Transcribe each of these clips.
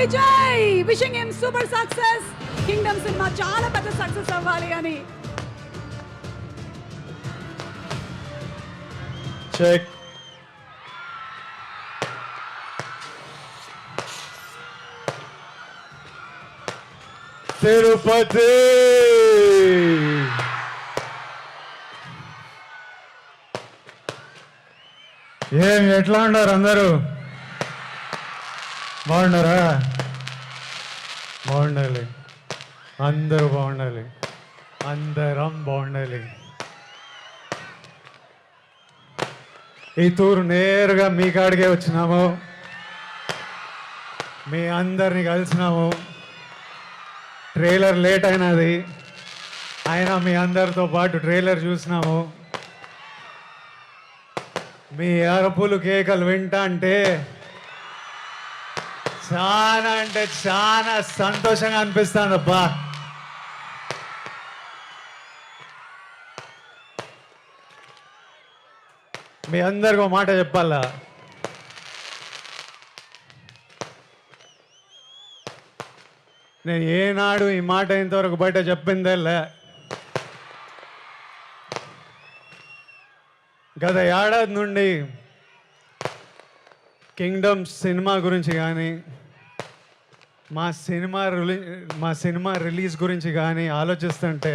Vijay wishing him super success. Kingdom cinema చాలా పెద్ద success అవ్వాలి అని. చెక్. తిరుపతి ఏం ఎట్లా ఉన్నారు అందరూ? బాగున్నారా? బాగుండాలి, అందరూ బాగుండాలి, అందరం బాగుండాలి. ఈ తూరు నేరుగా మీ కాడికే వచ్చినాము, మీ అందరిని కలిసినాము. ట్రైలర్ లేట్ అయినది, అయినా మీ అందరితో పాటు ట్రైలర్ చూసినాము. మీ అరుపులు కేకలు వింటా అంటే చాలా సంతోషంగా అనిపిస్తుంది అబ్బా. మీ అందరికీ ఒక మాట చెప్పాలా, నేను ఏనాడు ఈ మాట ఇంతవరకు బయట చెప్పిందేలే. గత ఏడాది నుండి కింగ్డమ్ సినిమా గురించి కానీ మా సినిమా రిలీజ్ గురించి కానీ ఆలోచిస్తుంటే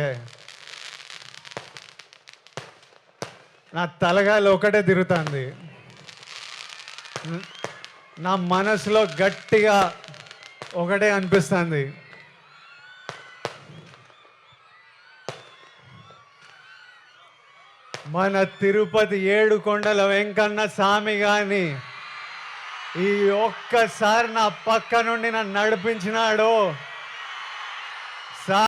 నా తలగాలి ఒకటే తిరుగుతుంది. నా మనసులో గట్టిగా ఒకటే అనిపిస్తుంది, మన తిరుపతి ఏడుకొండల వెంకన్న స్వామి గాని ఈ ఒక్కసారి నా పక్క నుండి నన్ను నడిపించినాడు.